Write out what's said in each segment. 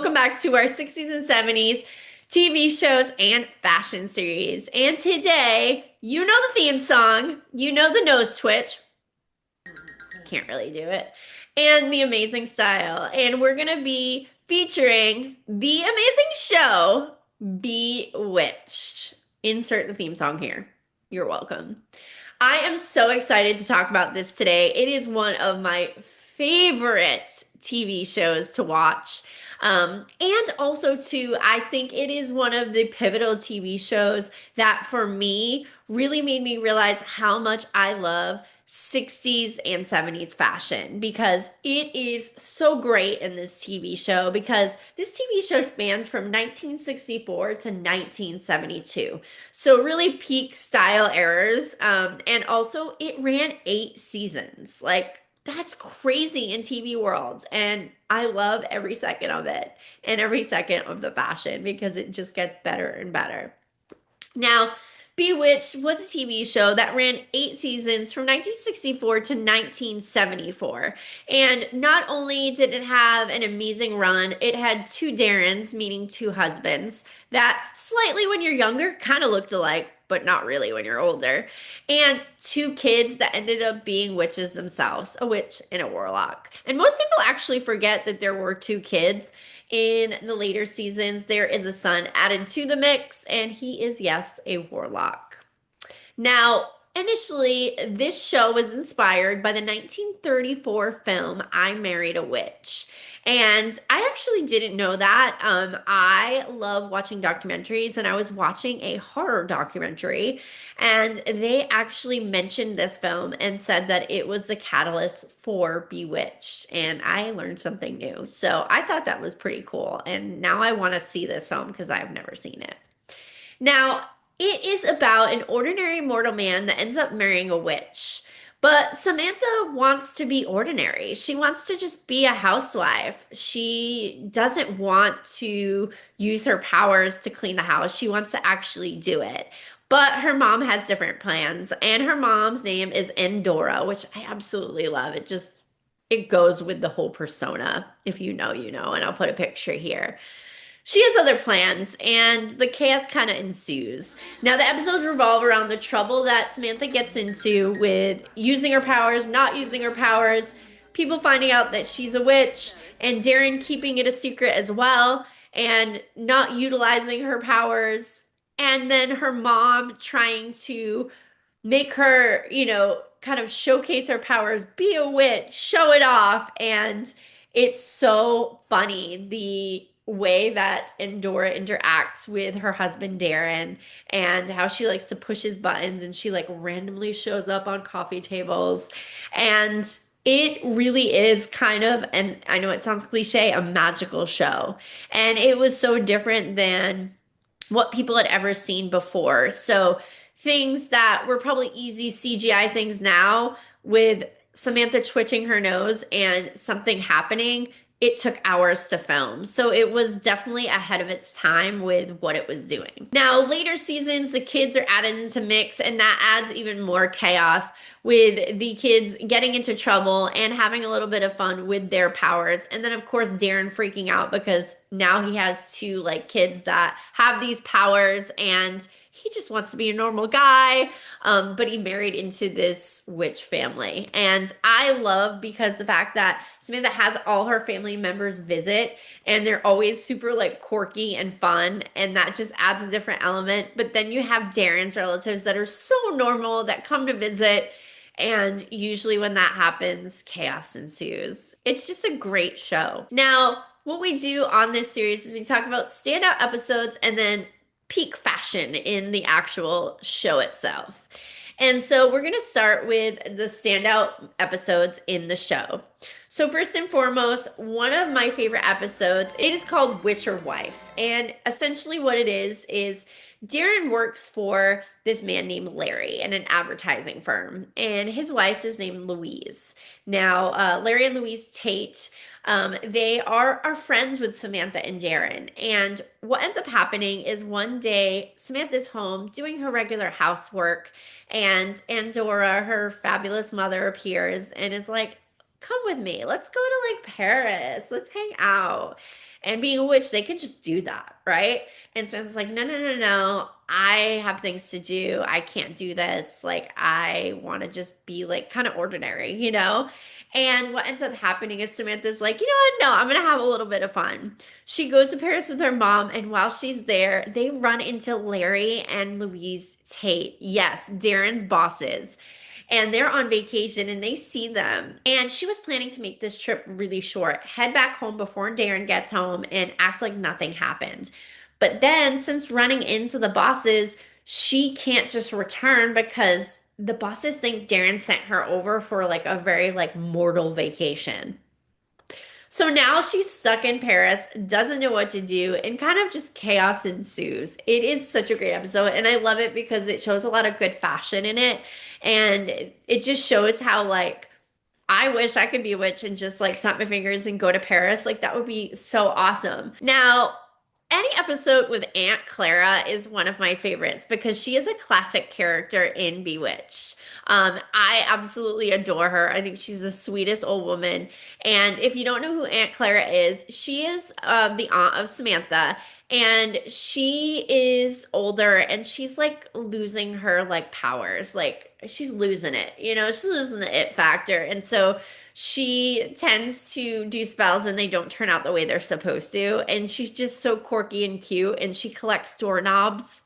welcome back to our 60s and 70s TV shows and fashion series. And today, you know the theme song, you know the nose twitch, can't really do it, and the amazing style. And we're going to be featuring the amazing show, Bewitched. Insert the theme song here. You're welcome. I am so excited to talk about this today. It is one of my favorite TV shows to watch. And also, too, I think it is one of the pivotal TV shows that for me really made me realize how much I love 60s and 70s fashion because it is so great in this TV show because this TV show spans from 1964 to 1972. So really peak style errors. And also it ran 8 seasons. Like that's crazy in TV world. And I love every second of it and every second of the fashion because it just gets better and better. Now, Bewitched was a TV show that ran 8 seasons from 1964 to 1974. And not only did it have an amazing run, it had two Darrens, meaning two husbands, that slightly when you're younger kind of looked alike, but not really when you're older. And two kids that ended up being witches themselves, a witch and a warlock. And most people actually forget that there were two kids. In the later seasons, there is a son added to the mix, and he is, yes, a warlock. Now, initially, this show was inspired by the 1934 film I Married a Witch. And I actually didn't know that. I love watching documentaries, and I was watching a horror documentary, and they actually mentioned this film and said that it was the catalyst for Bewitched. And I learned something new. So I thought that was pretty cool. And now I want to see this film because I've never seen it. Now, it is about an ordinary mortal man that ends up marrying a witch. But Samantha wants to be ordinary. She wants to just be a housewife. She doesn't want to use her powers to clean the house. She wants to actually do it. But her mom has different plans, and her mom's name is Endora, which I absolutely love. It goes with the whole persona. If you know, you know, and I'll put a picture here. She has other plans, and the chaos kind of ensues. Now, the episodes revolve around the trouble that Samantha gets into with using her powers, not using her powers, people finding out that she's a witch, and Darren keeping it a secret as well, and not utilizing her powers, and then her mom trying to make her, kind of showcase her powers, be a witch, show it off, and it's so funny the way that Endora interacts with her husband Darren and how she likes to push his buttons and she like randomly shows up on coffee tables. And it really is kind of, and I know it sounds cliche, a magical show. And it was so different than what people had ever seen before. So things that were probably easy CGI things now with Samantha twitching her nose and something happening, it took hours to film. So it was definitely ahead of its time with what it was doing. Now, later seasons, the kids are added into mix, and that adds even more chaos with the kids getting into trouble and having a little bit of fun with their powers. And then, of course, Darren freaking out because now he has two like kids that have these powers and he just wants to be a normal guy, but he married into this witch family. And I love because the fact that Samantha has all her family members visit and they're always super like quirky and fun, and that just adds a different element. But then you have Darren's relatives that are so normal that come to visit, and usually when that happens, chaos ensues. It's just a great show. Now, what we do on this series is we talk about standout episodes and then peak fashion in the actual show itself. And so we're going to start with the standout episodes in the show. So first and foremost, one of my favorite episodes, it is called Witch or Wife. And essentially what it is Darren works for this man named Larry in an advertising firm, and his wife is named Louise. Now, Larry and Louise Tate, they are friends with Samantha and Darren. And what ends up happening is one day Samantha's home doing her regular housework, and Endora, her fabulous mother, appears and is like, come with me. Let's go to like Paris. Let's hang out. And being a witch, they could just do that, right? And Samantha's like, no, no, no, no. I have things to do. I can't do this. Like, I want to just be like kind of ordinary, you know? And what ends up happening is Samantha's like, you know what? No, I'm going to have a little bit of fun. She goes to Paris with her mom, and while she's there, they run into Larry and Louise Tate. Yes, Darren's bosses. And they're on vacation and they see them. And she was planning to make this trip really short, head back home before Darren gets home and act like nothing happened. But then, since running into the bosses, she can't just return because the bosses think Darren sent her over for like a very like mortal vacation. So now she's stuck in Paris, doesn't know what to do, and kind of just chaos ensues. It is such a great episode, and I love it because it shows a lot of good fashion in it. And it just shows how, like, I wish I could be a witch and just like snap my fingers and go to Paris. Like, that would be so awesome. Now, any episode with Aunt Clara is one of my favorites because she is a classic character in Bewitched. I absolutely adore her. I think she's the sweetest old woman. And if you don't know who Aunt Clara is, she is the aunt of Samantha. And she is older and she's like losing her like powers. Like she's losing it, you know, she's losing the it factor. And so she tends to do spells and they don't turn out the way they're supposed to. And she's just so quirky and cute and she collects doorknobs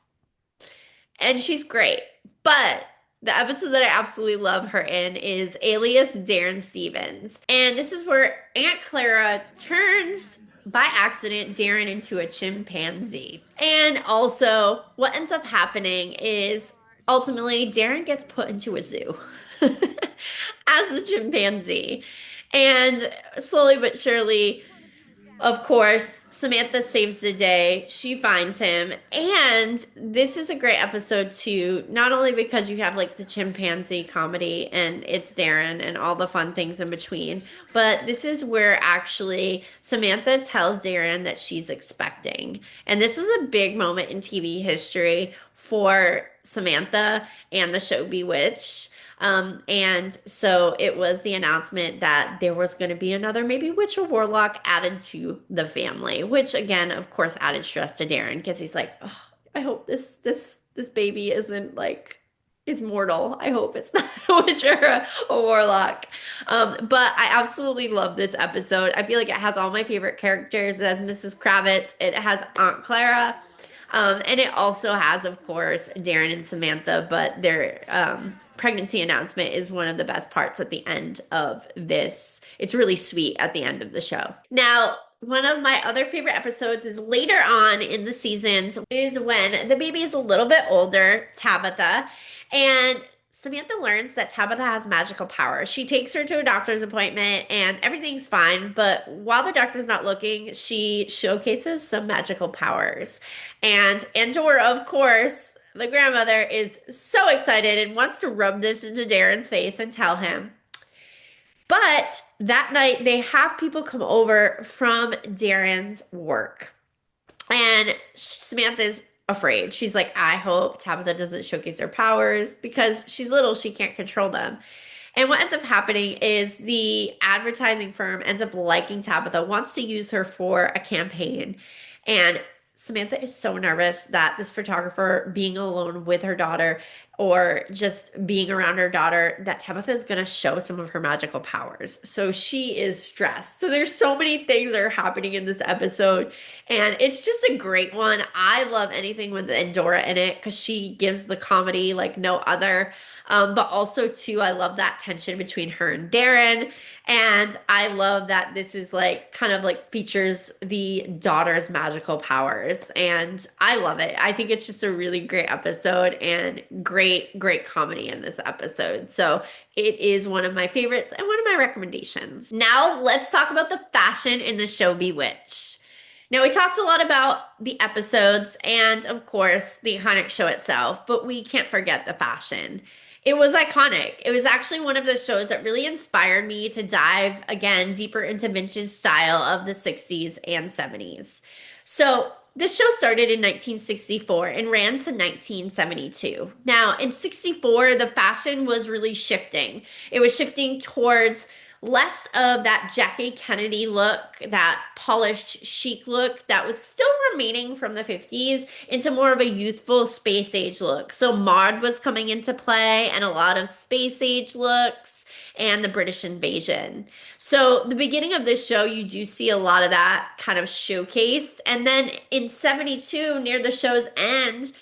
and she's great. But the episode that I absolutely love her in is Alias Darren Stevens. And this is where Aunt Clara turns by accident Darren into a chimpanzee. And also, what ends up happening is ultimately Darren gets put into a zoo as the chimpanzee. And slowly but surely, of course, Samantha saves the day. She finds him. And this is a great episode too, not only because you have like the chimpanzee comedy and it's Darren and all the fun things in between, but this is where actually Samantha tells Darren that she's expecting. And this was a big moment in TV history for Samantha and the show Bewitched. And so it was the announcement that there was going to be another maybe witch or warlock added to the family, which again, of course, added stress to Darren because he's like, oh, I hope this baby isn't like it's mortal. I hope it's not a witch or a warlock. But I absolutely love this episode. I feel like it has all my favorite characters. It has Mrs. Kravitz. It has Aunt Clara. And it also has, of course, Darren and Samantha, but their pregnancy announcement is one of the best parts at the end of this. It's really sweet at the end of the show. Now, one of my other favorite episodes is later on in the seasons is when the baby is a little bit older, Tabitha, and Samantha learns that Tabitha has magical powers. She takes her to a doctor's appointment and everything's fine, but while the doctor's not looking, she showcases some magical powers. And Endora, of course, the grandmother, is so excited and wants to rub this into Darren's face and tell him. But that night, they have people come over from Darren's work. And Samantha's afraid. She's like, I hope Tabitha doesn't showcase her powers because she's little, she can't control them. And what ends up happening is the advertising firm ends up liking Tabitha, wants to use her for a campaign. And Samantha is so nervous that this photographer, being alone with her daughter or just being around her daughter, that Tabitha is going to show some of her magical powers. So she is stressed. So there's so many things that are happening in this episode, and it's just a great one. I love anything with Endora in it because she gives the comedy like no other. But also too, I love that tension between her and Darren. And I love that this is like kind of like features the daughter's magical powers. And I love it. I think it's just a really great episode and great comedy in this episode. So it is one of my favorites and one of my recommendations. Now let's talk about the fashion in the show Bewitched. Now, we talked a lot about the episodes and, of course, the iconic show itself, but we can't forget the fashion. It was iconic. It was actually one of the shows that really inspired me to dive again deeper into vintage style of the 60s and 70s. So this show started in 1964 and ran to 1972. Now, in 64, the fashion was really shifting. It was shifting towards less of that Jackie Kennedy look, that polished chic look that was still remaining from the 50s into more of a youthful space age look. So Maud was coming into play and a lot of space age looks and the British invasion. So the beginning of this show, you do see a lot of that kind of showcased. And then in 72, near the show's end,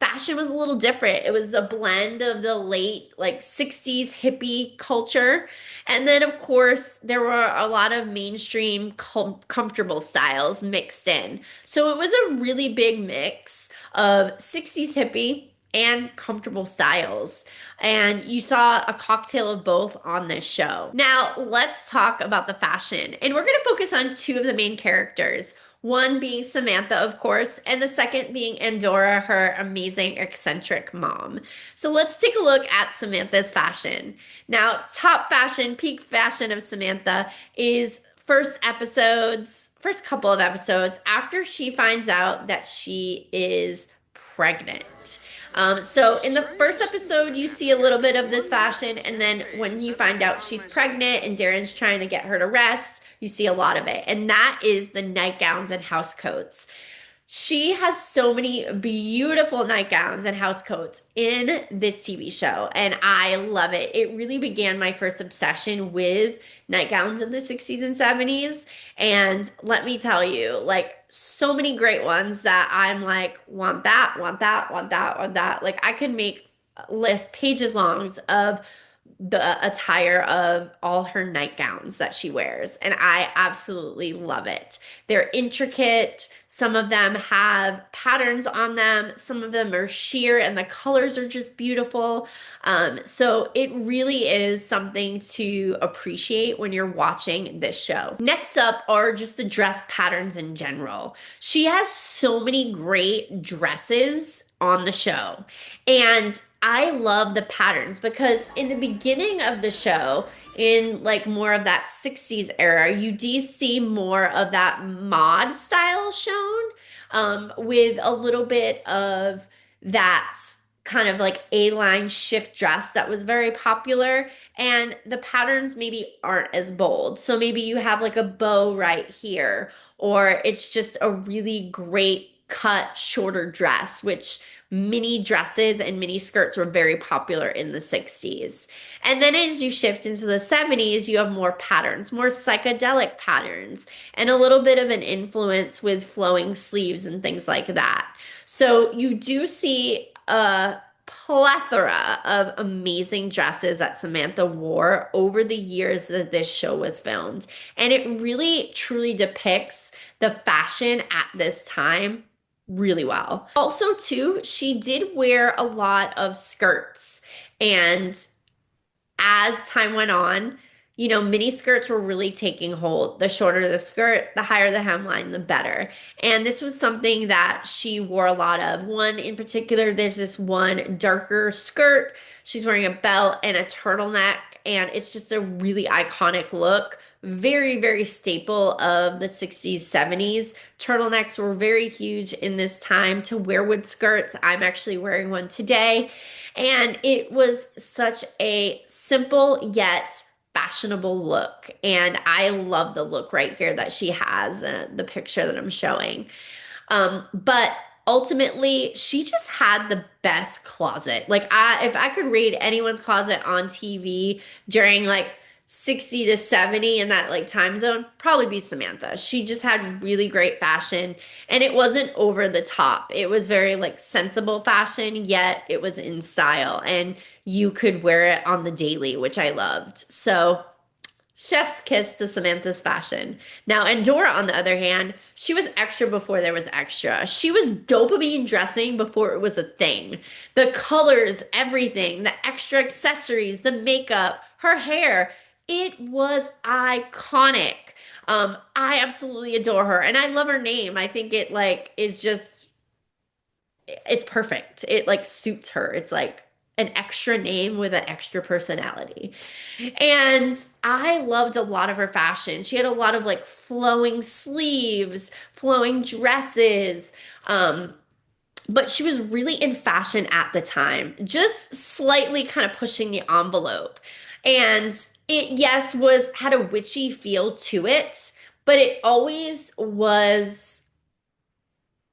fashion was a little different. It was a blend of the late like 60s hippie culture. And then of course there were a lot of mainstream comfortable styles mixed in. So it was a really big mix of 60s hippie and comfortable styles. And you saw a cocktail of both on this show. Now, let's talk about the fashion. And we're going to focus on two of the main characters. One being Samantha, of course, and the second being Endora, her amazing eccentric mom. So let's take a look at Samantha's fashion. Now, top fashion, peak fashion of Samantha is first couple of episodes after she finds out that she is pregnant. So in the first episode, you see a little bit of this fashion, and then when you find out she's pregnant and Darren's trying to get her to rest, you see a lot of it. And that is the nightgowns and house coats. She has so many beautiful nightgowns and house coats in this TV show, and I love it. It really began my first obsession with nightgowns in the 60s and 70s. And let me tell you, like, so many great ones that I'm like, want that, want that, want that, want that. Like, I could make list pages longs of the attire of all her nightgowns that she wears, and I absolutely love it. They're intricate. Some of them have patterns on them. Some of them are sheer, and the colors are just beautiful. So it really is something to appreciate when you're watching this show. Next up are just the dress patterns in general. She has so many great dresses on the show. And I love the patterns because in the beginning of the show, in like more of that 60s era, you do see more of that mod style shown, with a little bit of that kind of like A-line shift dress that was very popular. And the patterns maybe aren't as bold. So maybe you have like a bow right here, or it's just a really great cut shorter dress, which mini dresses and mini skirts were very popular in the 60s. And then as you shift into the 70s, you have more patterns, more psychedelic patterns, and a little bit of an influence with flowing sleeves and things like that. So you do see a plethora of amazing dresses that Samantha wore over the years that this show was filmed. And it really truly depicts the fashion at this time really well. Also, too, she did wear a lot of skirts. And as time went on, you know, mini skirts were really taking hold. The shorter the skirt, the higher the hemline, the better. And this was something that she wore a lot of. One in particular, there's this one darker skirt. She's wearing a belt and a turtleneck, and it's just a really iconic look. Very, very staple of the 60s, 70s. Turtlenecks were very huge in this time to wear with skirts. I'm actually wearing one today. And it was such a simple yet fashionable look. And I love the look right here that she has, the picture that I'm showing. But ultimately, she just had the best closet. Like, if I could rate anyone's closet on TV during like 60 to 70 in that like time zone, probably be Samantha. She just had really great fashion, and it wasn't over the top. It was very like sensible fashion, yet it was in style, and you could wear it on the daily, which I loved. So chef's kiss to Samantha's fashion. Now, Endora, on the other hand, she was extra before there was extra. She was dopamine dressing before it was a thing. The colors, everything, the extra accessories, the makeup, her hair, it was iconic. I absolutely adore her, and I love her name. I think it like is just, it's perfect. It like suits her. It's like an extra name with an extra personality. And I loved a lot of her fashion. She had a lot of like flowing sleeves, flowing dresses. But she was really in fashion at the time, just slightly kind of pushing the envelope. And It, yes, was had a witchy feel to it, but it always was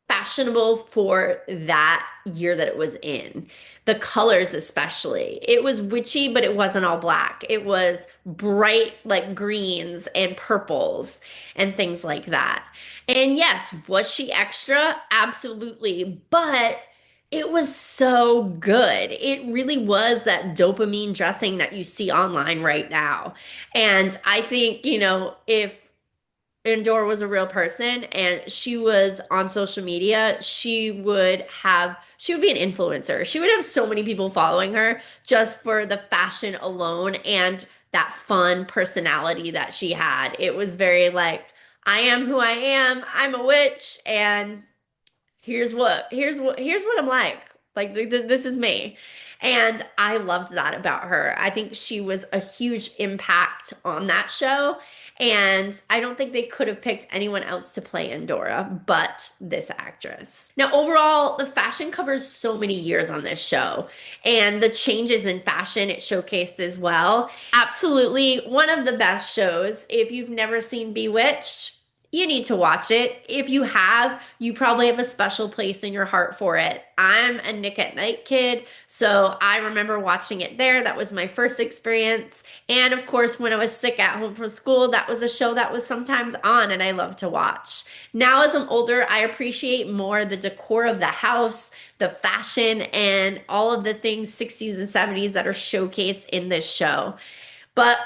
fashionable for that year that it was in. The colors, especially. It was witchy, but it wasn't all black. It was bright, like greens and purples and things like that. And yes, was she extra? Absolutely. But it was so good. It really was that dopamine dressing that you see online right now. And I think, if Endora was a real person and she was on social media, she would be an influencer. She would have so many people following her just for the fashion alone and that fun personality that she had. It was very like, I am who I am. I'm a witch and here's what I'm like. Like this is me. And I loved that about her. I think she was a huge impact on that show. And I don't think they could have picked anyone else to play Endora but this actress. Now, overall, the fashion covers so many years on this show, and the changes in fashion it showcased as well. Absolutely one of the best shows. If you've never seen Bewitched, you need to watch it. If you have, you probably have a special place in your heart for it. I'm a Nick at Night kid, so I remember watching it there. That was my first experience. And of course, when I was sick at home from school, that was a show that was sometimes on and I loved to watch. Now, as I'm older, I appreciate more the decor of the house, the fashion, and all of the things 60s and 70s that are showcased in this show. But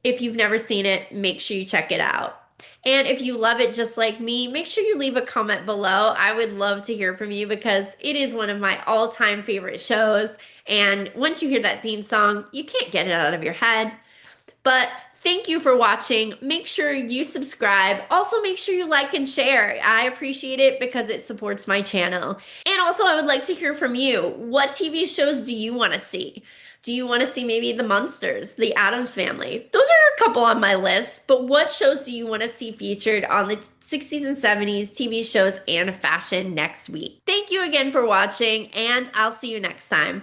if you've never seen it, make sure you check it out. And if you love it just like me, make sure you leave a comment below. I would love to hear from you because it is one of my all-time favorite shows. And once you hear that theme song, you can't get it out of your head. But thank you for watching. Make sure you subscribe. Also, make sure you like and share. I appreciate it because it supports my channel. And also, I would like to hear from you. What TV shows do you want to see? Do you want to see maybe The Munsters, The Addams Family? Those are a couple on my list, but what shows do you want to see featured on the 60s and 70s TV shows and fashion next week? Thank you again for watching, and I'll see you next time.